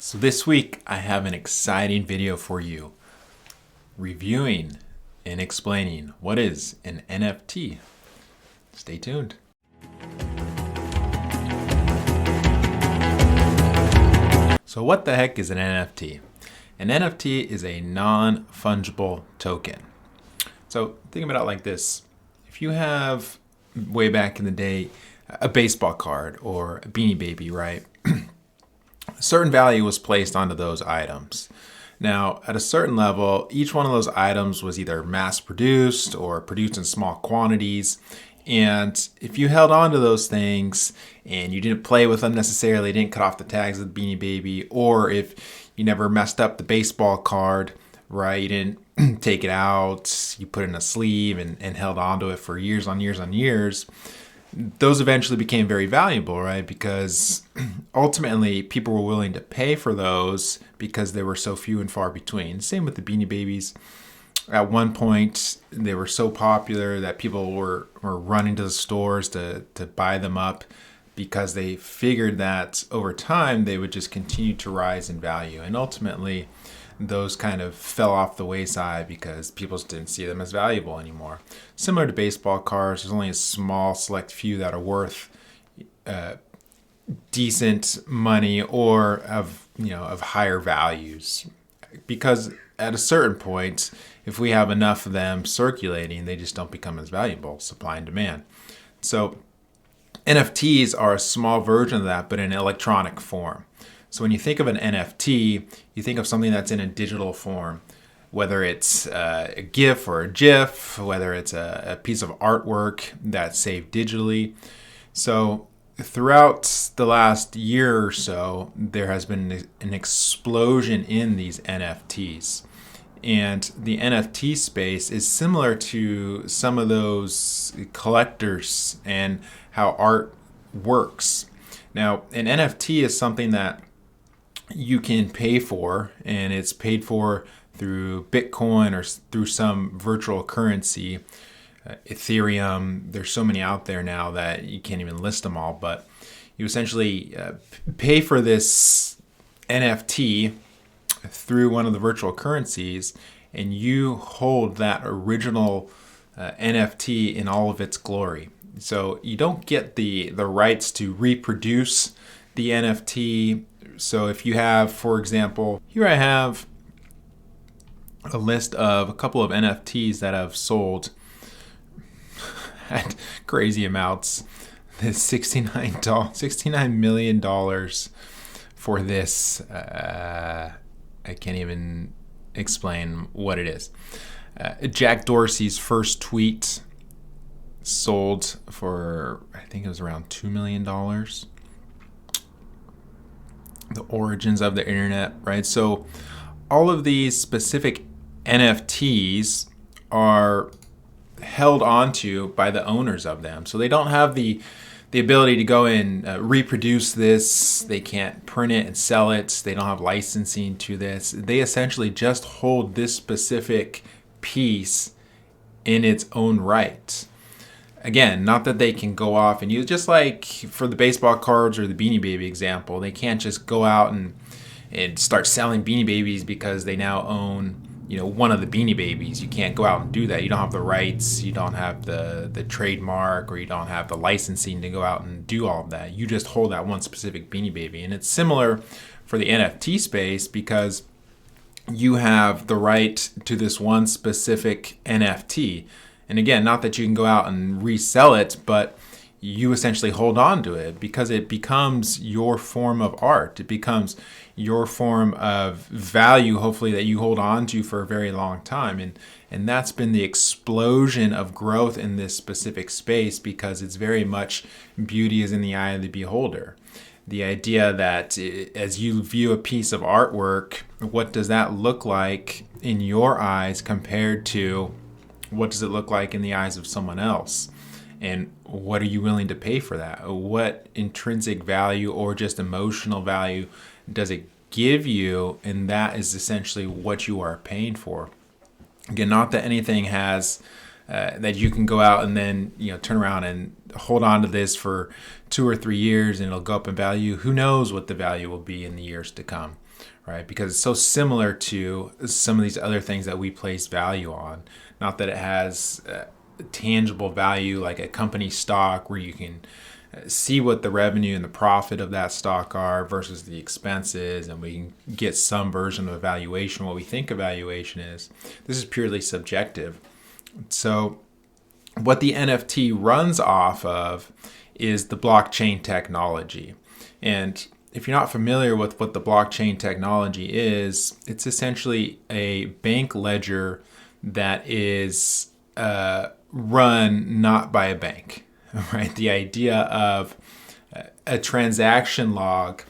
So this week I have an exciting video for you, reviewing and explaining what is an NFT. Stay tuned. So what the heck is an NFT? An NFT is a non-fungible token. So think about it like this. If you have, way back in the day, a baseball card or a Beanie Baby, right? A certain value was placed onto those items. Now, at a certain level, each one of those items was either mass produced or produced in small quantities. And if you held on to those things and you didn't play with them necessarily, didn't cut off the tags of the Beanie Baby, or if you never messed up the baseball card, right, you didn't take it out, you put it in a sleeve and held on to it for years on years on years, those eventually became very valuable, right? Because ultimately people were willing to pay for those because they were so few and far between. Same with the Beanie Babies. At one point, they were so popular that people were running to the stores to buy them up because they figured that over time they would just continue to rise in value. And ultimately, those kind of fell off the wayside because people just didn't see them as valuable anymore. Similar to baseball cards, there's only a small select few that are worth decent money or of higher values, because at a certain point, if we have enough of them circulating, they just don't become as valuable. Supply and demand. So NFTs are a small version of that, but in electronic form. So when you think of an NFT, you think of something that's in a digital form, whether it's a GIF or a GIF, whether it's a piece of artwork that's saved digitally. So throughout the last year or so, there has been an explosion in these NFTs. And the NFT space is similar to some of those collectors and how art works. Now, an NFT is something that you can pay for, and it's paid for through Bitcoin or through some virtual currency, Ethereum. There's so many out there now that you can't even list them all, but you essentially pay for this NFT through one of the virtual currencies, and you hold that original NFT in all of its glory. So you don't get the rights to reproduce the NFT. So if you have, for example, here I have a list of a couple of NFTs that have sold at crazy amounts. This $69 million for this. I can't even explain what it is. Jack Dorsey's first tweet sold for, I think it was around $2 million. The origins of the internet, right? So all of these specific NFTs are held onto by the owners of them. So they don't have the ability to go and reproduce this. They can't print it and sell it. They don't have licensing to this. They essentially just hold this specific piece in its own right. Again, not that they can go off and use, just like for the baseball cards or the Beanie Baby example, they can't just go out and start selling Beanie Babies because they now own, one of the Beanie Babies. You can't go out and do that. You don't have the rights, you don't have the trademark, or you don't have the licensing to go out and do all of that. You just hold that one specific Beanie Baby. And it's similar for the NFT space because you have the right to this one specific NFT. And again, not that you can go out and resell it, but you essentially hold on to it because it becomes your form of art. It becomes your form of value, hopefully, that you hold on to for a very long time. And that's been the explosion of growth in this specific space because it's very much beauty is in the eye of the beholder. The idea that as you view a piece of artwork, what does that look like in your eyes compared to what does it look like in the eyes of someone else? And what are you willing to pay for that? What intrinsic value or just emotional value does it give you? And that is essentially what you are paying for. Again, not that anything has that you can go out and then turn around and hold on to this for 2 or 3 years and it'll go up in value. Who knows what the value will be in the years to come, right? Because it's so similar to some of these other things that we place value on. Not that it has tangible value like a company stock where you can see what the revenue and the profit of that stock are versus the expenses, and we can get some version of evaluation, what we think evaluation is. This is purely subjective. So what the NFT runs off of is the blockchain technology. And if you're not familiar with what the blockchain technology is, it's essentially a bank ledger that is run not by a bank. Right, the idea of a transaction log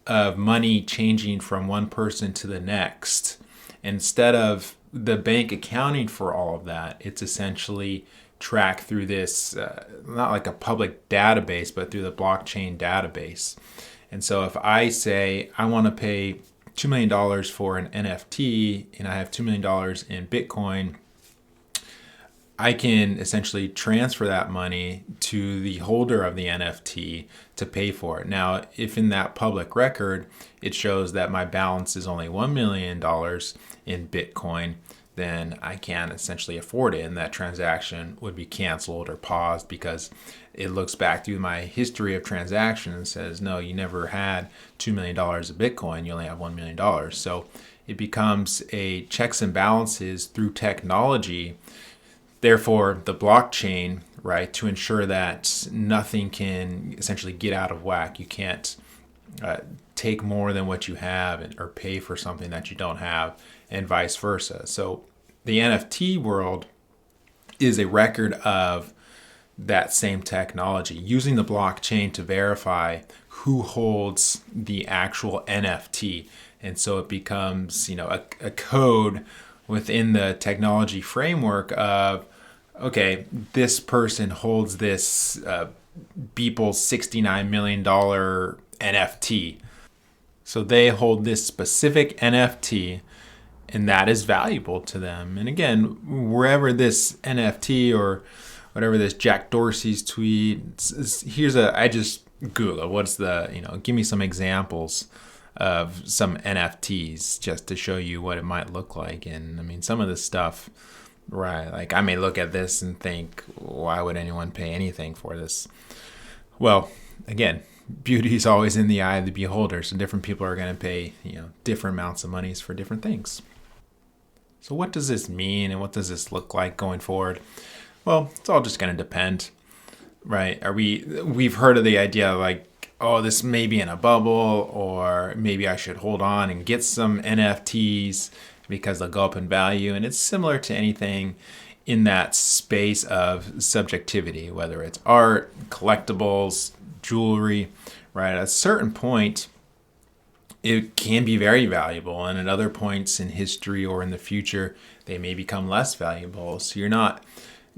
of money changing from one person to the next, instead of the bank accounting for all of that, it's essentially tracked through this, not like a public database, but through the blockchain database. And so if I say I want to pay $2 million for an NFT and I have $2 million in Bitcoin, I can essentially transfer that money to the holder of the NFT to pay for it. Now, if in that public record it shows that my balance is only $1 million in Bitcoin, then I can't essentially afford it, and that transaction would be canceled or paused because it looks back through my history of transaction and says, no, you never had $2 million of Bitcoin, you only have $1 million. So it becomes a checks and balances through technology. Therefore, the blockchain, right, to ensure that nothing can essentially get out of whack. You can't take more than what you have or pay for something that you don't have, and vice versa. So the NFT world is a record of that same technology, using the blockchain to verify who holds the actual NFT. And so it becomes, a code within the technology framework of, okay, this person holds this Beeple $69 million NFT. So they hold this specific NFT, and that is valuable to them. And again, wherever this NFT or whatever this Jack Dorsey's tweet, I just Googled, give me some examples of some NFTs just to show you what it might look like. And I mean, some of this stuff, right, like I may look at this and think, why would anyone pay anything for this? Well, again, beauty is always in the eye of the beholder. So different people are going to pay, different amounts of monies for different things. So what does this mean, and what does this look like going forward? Well, it's all just going to depend, right? We've heard of the idea of like, oh, this may be in a bubble, or maybe I should hold on and get some NFTs because they'll go up in value. And it's similar to anything in that space of subjectivity, whether it's art, collectibles, jewelry, right? At a certain point, it can be very valuable, and at other points in history or in the future, they may become less valuable. So you're not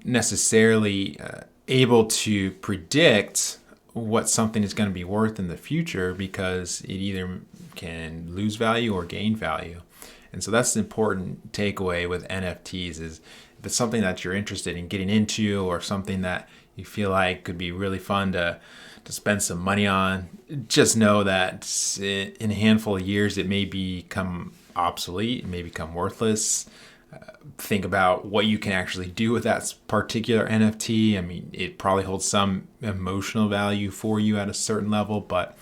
necessarily able to predict what something is going to be worth in the future, because it either can lose value or gain value. And so that's the important takeaway with NFTs is if it's something that you're interested in getting into, or something that you feel like could be really fun to spend some money on, just know that in a handful of years it may become obsolete, it may become worthless. Think about what you can actually do with that particular NFT. I mean, it probably holds some emotional value for you at a certain level, but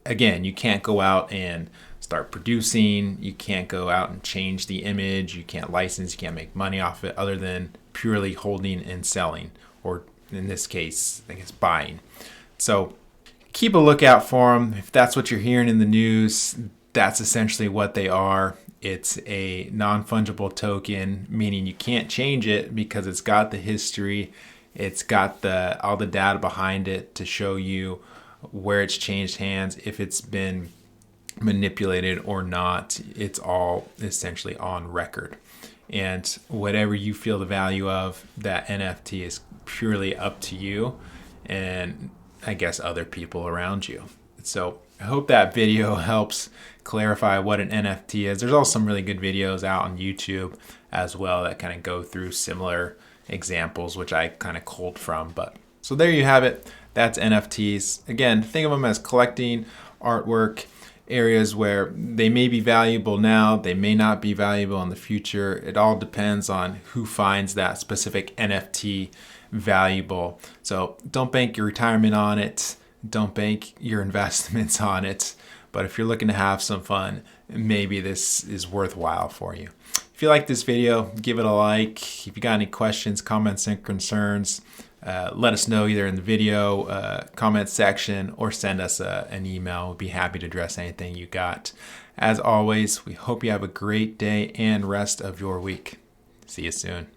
again, you can't go out and start producing. You can't go out and change the image. You can't license. You can't make money off it other than purely holding and selling, or in this case, I guess buying. So keep a lookout for them. If that's what you're hearing in the news, that's essentially what they are. It's a non-fungible token, meaning you can't change it because it's got the history. It's got all the data behind it to show you where it's changed hands, if it's been manipulated or not. It's all essentially on record. And whatever you feel the value of that NFT is purely up to you and I guess other people around you. So I hope that video helps clarify what an NFT is. There's also some really good videos out on YouTube as well that kind of go through similar examples, which I kind of culled from. But so there you have it. That's NFTs. Again, think of them as collecting artwork, areas where they may be valuable now, they may not be valuable in the future. It all depends on who finds that specific NFT valuable. So don't bank your retirement on it. Don't bank your investments on it. But if you're looking to have some fun, maybe this is worthwhile for you. If you like this video, give it a like. If you got any questions, comments, and concerns, let us know either in the video comment section or send us an email. We'll be happy to address anything you got. As always, we hope you have a great day and rest of your week. See you soon.